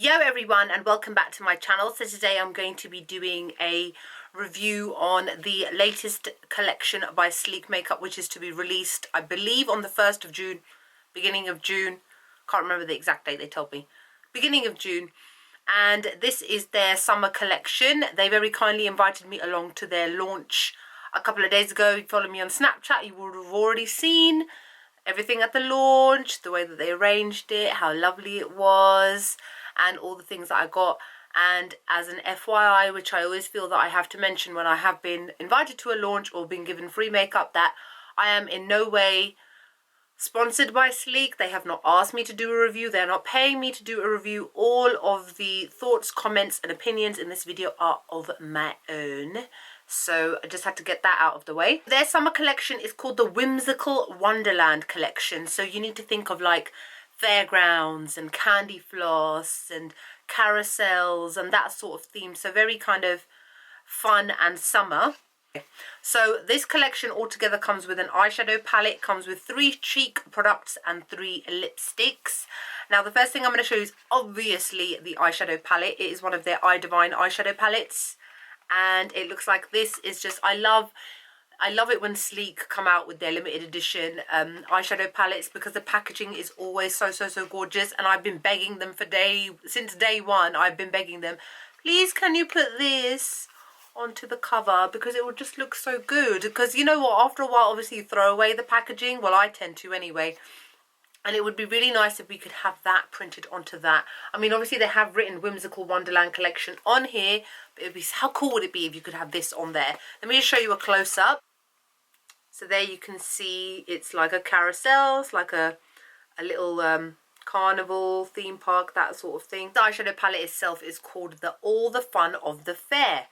Yo everyone, and welcome back to my channel. So today I'm going to be doing a review on the latest collection by Sleek Makeup, which is to be released, I believe, on the 1st of June, beginning of June. Can't remember the exact date they told me. Beginning of June. And this is their summer collection. They very kindly invited me along to their launch a couple of days ago. If you follow me on Snapchat, you would have already seen everything at the launch, the way that they arranged it, how lovely it was, and all the things that I got. And as an FYI, which I always feel that I have to mention when I have been invited to a launch or been given free makeup, that I am in no way sponsored by Sleek. They have not asked me to do a review. They're not paying me to do a review. All of the thoughts, comments and opinions in this video are of my own. So I just had to get that out of the way. Their summer collection is called the Whimsical Wonderland collection. So you need to think of like fairgrounds and candy floss and carousels and that sort of theme. So very kind of fun and summer. So this collection altogether comes with an eyeshadow palette, comes with 3 cheek products and 3 lipsticks. Now the first thing I'm going to show you is obviously the eyeshadow palette. It is one of their iDivine eyeshadow palettes, and it looks like this. Is just, I love it when Sleek come out with their limited edition eyeshadow palettes, because the packaging is always so gorgeous. And I've been begging them since day one. I've been begging them, please can you put this onto the cover, because it will just look so good. Because you know what, after a while obviously you throw away the packaging. Well, I tend to anyway. And it would be really nice if we could have that printed onto that. I mean, obviously they have written Whimsical Wonderland collection on here, but it'd be, how cool would it be if you could have this on there? Let me just show you a close-up. So there you can see it's like a carousel, it's like a little carnival, theme park, that sort of thing. The eyeshadow palette itself is called the All the Fun of the Fair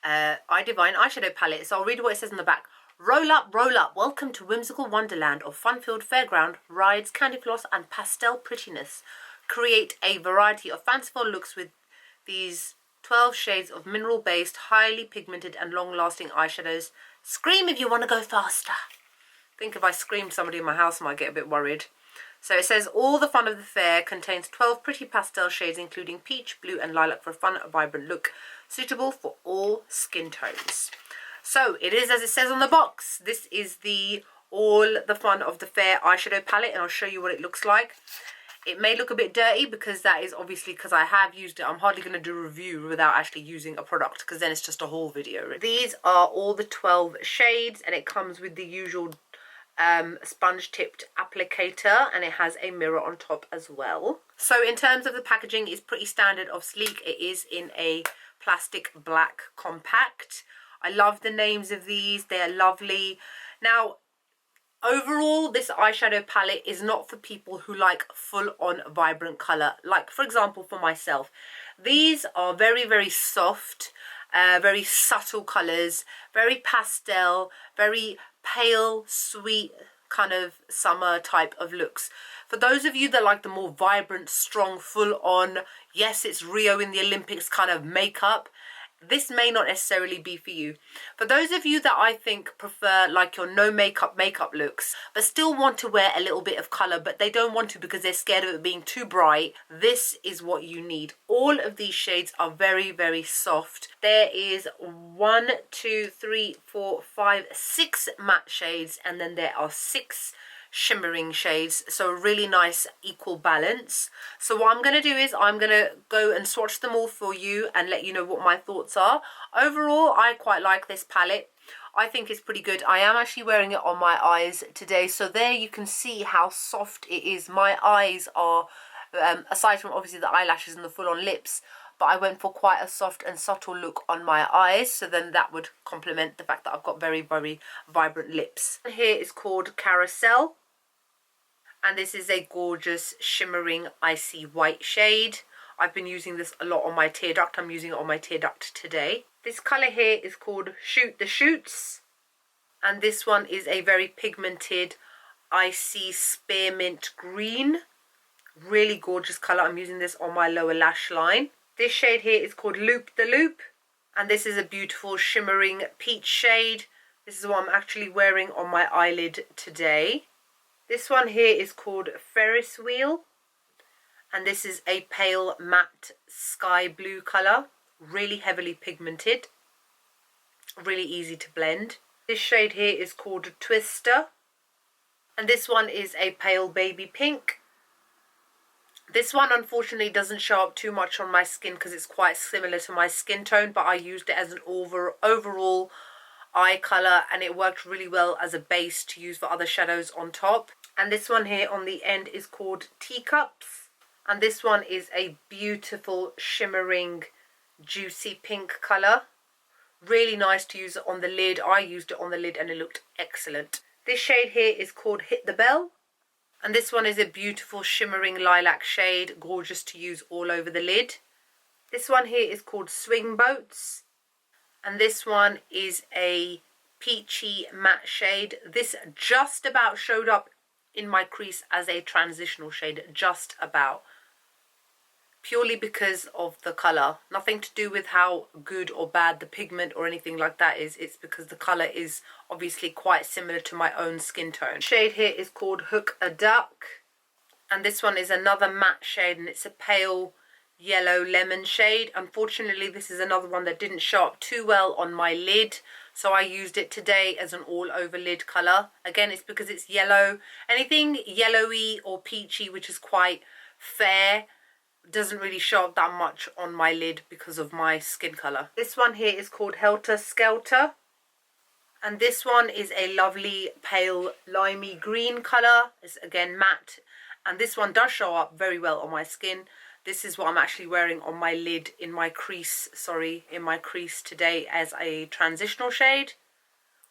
iDivine eyeshadow palette. So I'll read what it says on the back. Roll up, welcome to Whimsical Wonderland of fun-filled fairground, rides, candy floss and pastel prettiness. Create a variety of fanciful looks with these 12 shades of mineral-based, highly pigmented and long-lasting eyeshadows. Scream if you want to go faster. I think if I screamed, somebody in my house might get a bit worried. So it says, all the fun of the fair contains 12 pretty pastel shades, including peach, blue and lilac, for a fun, vibrant look, suitable for all skin tones. So it is as it says on the box. This is the All the Fun of the Fair eyeshadow palette, and I'll show you what it looks like. It may look a bit dirty because that is obviously because I have used it. I'm hardly going to do a review without actually using a product, because then it's just a haul video. These are all the 12 shades, and it comes with the usual sponge tipped applicator, and it has a mirror on top as well. So in terms of the packaging, it's pretty standard of Sleek. It is in a plastic black compact. I love the names of these. They are lovely. Now, overall, this eyeshadow palette is not for people who like full-on vibrant colour. Like, for example, for myself, these are very soft, very subtle colours, very pastel, very pale, sweet kind of summer type of looks. For those of you that like the more vibrant, strong, full-on, yes, it's Rio in the Olympics kind of makeup, this may not necessarily be for you. For those of you that I think prefer like your no makeup looks, but still want to wear a little bit of colour, but they don't want to because they're scared of it being too bright, this is what you need. All of these shades are very soft. There is 1, 2, 3, 4, 5, 6 matte shades, and then there are 6 shimmering shades, so a really nice equal balance. So what I'm going to do is I'm going to go and swatch them all for you and let you know what my thoughts are. Overall, I quite like this palette. I think it's pretty good. I am actually wearing it on my eyes today, so there you can see how soft it is. My eyes are, aside from obviously the eyelashes and the full-on lips, but I went for quite a soft and subtle look on my eyes, so then that would complement the fact that I've got very vibrant lips. Here is called Carousel. And this is a gorgeous shimmering icy white shade. I've been using this a lot on my tear duct. I'm using it on my tear duct today. This colour here is called Shoot the Shoots. And this one is a very pigmented icy spearmint green. Really gorgeous colour. I'm using this on my lower lash line. This shade here is called Loop the Loop. And this is a beautiful shimmering peach shade. This is what I'm actually wearing on my eyelid today. This one here is called Ferris Wheel. And this is a pale matte sky blue colour, really heavily pigmented, really easy to blend. This shade here is called Twister, and this one is a pale baby pink. This one unfortunately doesn't show up too much on my skin because it's quite similar to my skin tone, but I used it as an overall eye colour, and it worked really well as a base to use for other shadows on top. And this one here on the end is called Teacups, and this one is a beautiful shimmering juicy pink colour. Really nice to use it on the lid. I used it on the lid and it looked excellent. This shade here is called Hit the Bell, and this one is a beautiful shimmering lilac shade, gorgeous to use all over the lid. This one here is called Swing Boats, and this one is a peachy matte shade. This just about showed up in my crease as a transitional shade, just about, purely because of the colour. Nothing to do with how good or bad the pigment or anything like that is. It's because the colour is obviously quite similar to my own skin tone. Shade here is called Hook a Duck, and this one is another matte shade, and it's a pale yellow lemon shade. Unfortunately, this is another one that didn't show up too well on my lid, so I used it today as an all over lid colour. Again, it's because it's yellow. Anything yellowy or peachy which is quite fair doesn't really show up that much on my lid because of my skin colour. This one here is called Helter Skelter, and this one is a lovely pale limey green colour. It's again matte, and this one does show up very well on my skin. This is what I'm actually wearing on my lid in my crease, in my crease today as a transitional shade,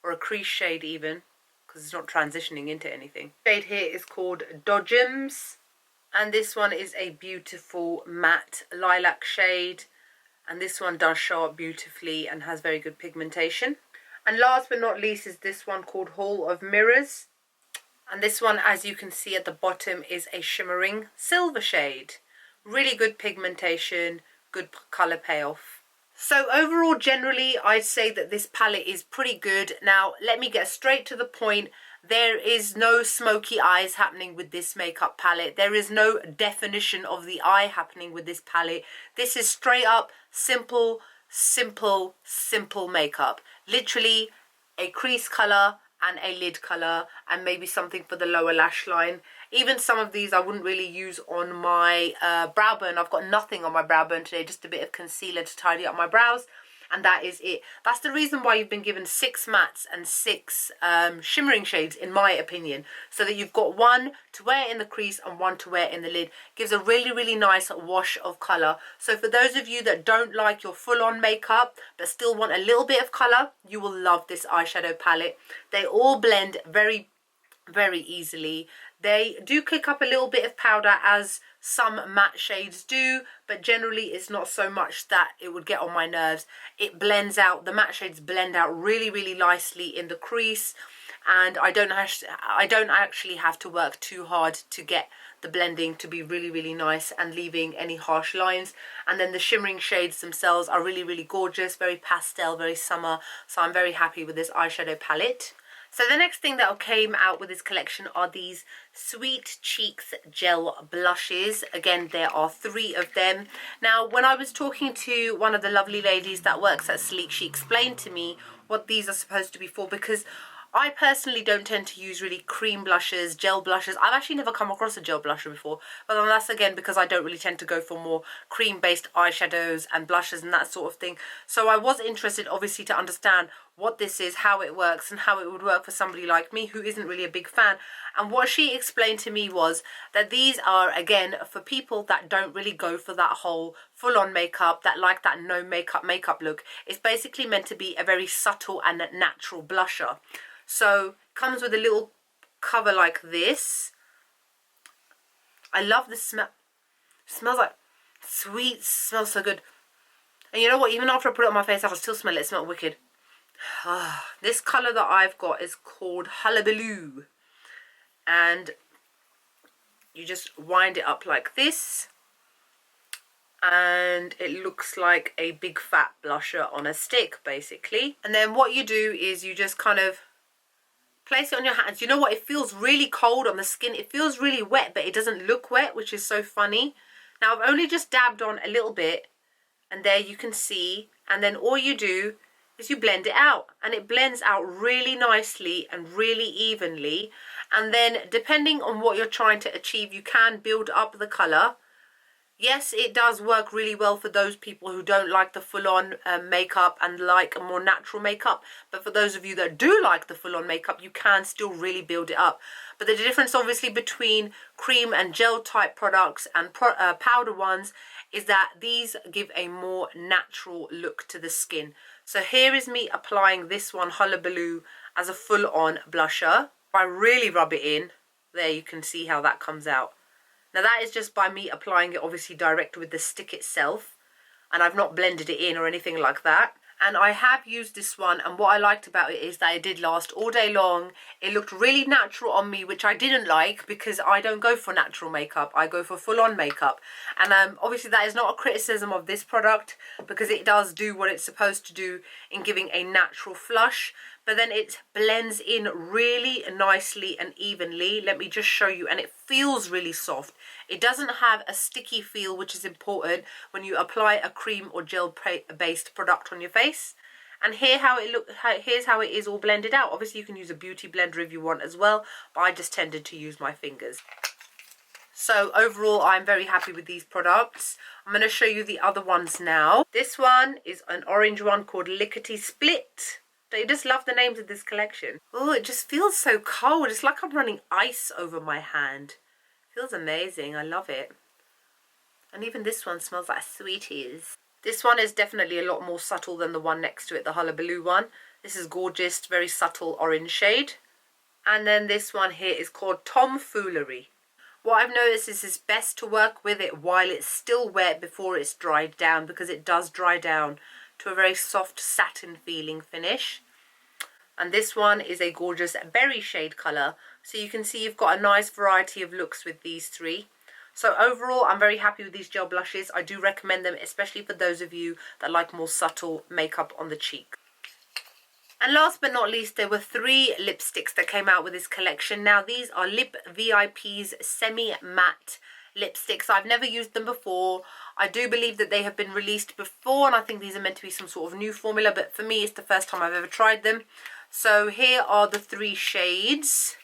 or a crease shade even, because it's not transitioning into anything. Shade here is called Dodgems, and this one is a beautiful matte lilac shade, and this one does show up beautifully and has very good pigmentation. And last but not least is this one called Hall of Mirrors, and this one, as you can see at the bottom, is a shimmering silver shade. Really good pigmentation, good colour payoff. So overall, generally, I'd say that this palette is pretty good. Now, let me get straight to the point. There is no smoky eyes happening with this makeup palette. There is no definition of the eye happening with this palette. This is straight up simple makeup. Literally a crease colour and a lid colour, and maybe something for the lower lash line. Even some of these I wouldn't really use on my brow bone. I've got nothing on my brow bone today, just a bit of concealer to tidy up my brows, and that is it. That's the reason why you've been given 6 mattes and 6 shimmering shades, in my opinion, so that you've got one to wear in the crease and one to wear in the lid. Gives a really nice wash of colour. So for those of you that don't like your full-on makeup but still want a little bit of colour, you will love this eyeshadow palette. They all blend very easily. They do kick up a little bit of powder, as some matte shades do, but generally it's not so much that it would get on my nerves. It blends out, the matte shades blend out really nicely in the crease, and I don't actually have to work too hard to get the blending to be really nice and leaving any harsh lines. And then the shimmering shades themselves are really gorgeous, very pastel, very summer, so I'm very happy with this eyeshadow palette. So the next thing that came out with this collection are these Sweet Cheeks gel blushes. Again, there are 3 of them. Now, when I was talking to one of the lovely ladies that works at Sleek, she explained to me what these are supposed to be for, because I personally don't tend to use really cream blushes, gel blushes. I've actually never come across a gel blusher before, but then that's again because I don't really tend to go for more cream-based eyeshadows and blushes and that sort of thing. So I was interested, obviously, to understand what this is, how it works, and how it would work for somebody like me who isn't really a big fan. And what she explained to me was that these are, again, for people that don't really go for that whole full-on makeup, that like that no makeup look. It's basically meant to be a very subtle and natural blusher. So it comes with a little cover like this. I love the smell. It smells like sweet. It smells so good. And you know what? Even after I put it on my face, I can still smell it. It smells wicked. This colour that I've got is called Hullabaloo. And you just wind it up like this. And it looks like a big fat blusher on a stick, basically. And then what you do is you just kind of place it on your hands. You know what? It feels really cold on the skin. It feels really wet, but it doesn't look wet, which is so funny. Now I've only just dabbed on a little bit, and there you can see, and then all you do is you blend it out, and it blends out really nicely and really evenly. And then depending on what you're trying to achieve, you can build up the colour. Yes, it does work really well for those people who don't like the full-on makeup and like a more natural makeup. But for those of you that do like the full-on makeup, you can still really build it up. But the difference obviously between cream and gel type products and powder ones is that these give a more natural look to the skin. So here is me applying this one, Hullabaloo, as a full-on blusher. If I really rub it in, there you can see how that comes out. Now that is just by me applying it obviously direct with the stick itself, and I've not blended it in or anything like that. And I have used this one, and what I liked about it is that it did last all day long. It looked really natural on me, which I didn't like because I don't go for natural makeup. I go for full-on makeup. And obviously that is not a criticism of this product, because it does do what it's supposed to do in giving a natural flush. But then it blends in really nicely and evenly. Let me just show you. And it feels really soft. It doesn't have a sticky feel, which is important when you apply a cream or gel-based product on your face. And here's how it is all blended out. Obviously, you can use a beauty blender if you want as well, but I just tended to use my fingers. So overall, I'm very happy with these products. I'm going to show you the other ones now. This one is an orange one called Lickety-Split. I just love the names of this collection. Oh, it just feels so cold. It's like I'm running ice over my hand. It feels amazing. I love it. And even this one smells like sweeties. This one is definitely a lot more subtle than the one next to it, the Hullabaloo one. This is gorgeous, very subtle orange shade. And then this one here is called Tomfoolery. What I've noticed is it's best to work with it while it's still wet before it's dried down, because it does dry down to a very soft satin feeling finish. And this one is a gorgeous berry shade colour. So you can see you've got a nice variety of looks with these three. So overall, I'm very happy with these gel blushes. I do recommend them, especially for those of you that like more subtle makeup on the cheek. And last but not least, there were 3 lipsticks that came out with this collection. Now these are Lip VIP's semi-matte lipsticks. I've never used them before. I do believe that they have been released before, and I think these are meant to be some sort of new formula, but for me it's the first time I've ever tried them. So here are the 3 shades.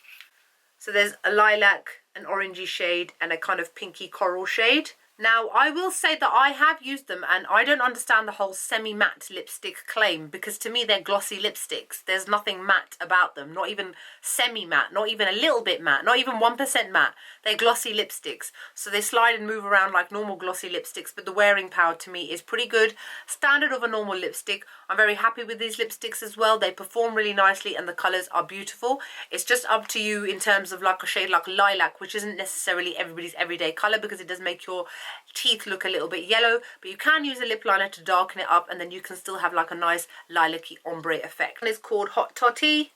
So there's a lilac, an orangey shade, and a kind of pinky coral shade. Now, I will say that I have used them, and I don't understand the whole semi-matte lipstick claim, because to me they're glossy lipsticks. There's nothing matte about them, not even semi-matte, not even a little bit matte, not even 1% matte. They're glossy lipsticks. So they slide and move around like normal glossy lipsticks, but the wearing power to me is pretty good. Standard of a normal lipstick. I'm very happy with these lipsticks as well. They perform really nicely and the colours are beautiful. It's just up to you in terms of like a shade like lilac, which isn't necessarily everybody's everyday colour, because it does make your teeth look a little bit yellow, but you can use a lip liner to darken it up, and then you can still have like a nice lilac-y ombre effect. And it's called Hot Toddy,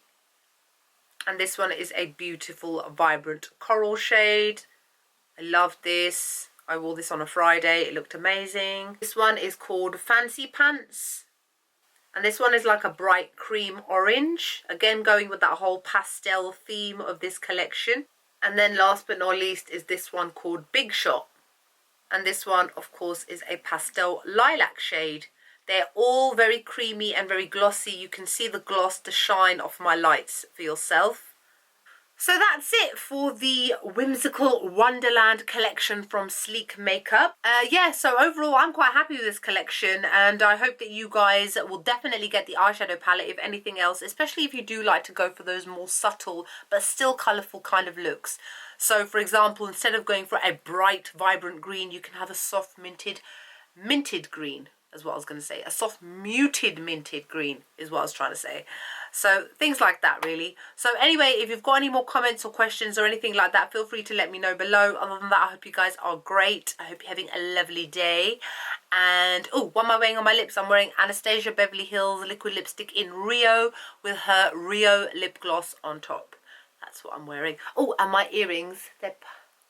and this one is a beautiful vibrant coral shade. I love this. I wore this on a Friday. It looked amazing. This one is called Fancy Pants, and this one is like a bright cream orange, again going with that whole pastel theme of this collection. And then last but not least is this one called Big Shot. And this one, of course, is a pastel lilac shade. They're all very creamy and very glossy. You can see the gloss, the shine of my lights for yourself. So that's it for the Whimsical Wonderland collection from Sleek Makeup. Yeah, so overall, I'm quite happy with this collection, and I hope that you guys will definitely get the eyeshadow palette, if anything else, especially if you do like to go for those more subtle but still colourful kind of looks. So, for example, instead of going for a bright, vibrant green, you can have a soft minted green, is what I was going to say. A soft muted minted green is what I was trying to say. So, things like that, really. So, anyway, if you've got any more comments or questions or anything like that, feel free to let me know below. Other than that, I hope you guys are great. I hope you're having a lovely day. And, oh, what am I wearing on my lips? I'm wearing Anastasia Beverly Hills liquid lipstick in Rio with her Rio lip gloss on top. That's what I'm wearing. Oh, and my earrings, they're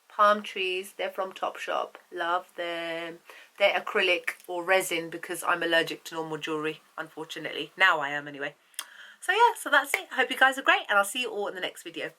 palm trees. They're from Topshop. Love them. They're acrylic or resin because I'm allergic to normal jewellery, unfortunately. Now I am anyway. So yeah, so that's it. I hope you guys are great, and I'll see you all in the next video.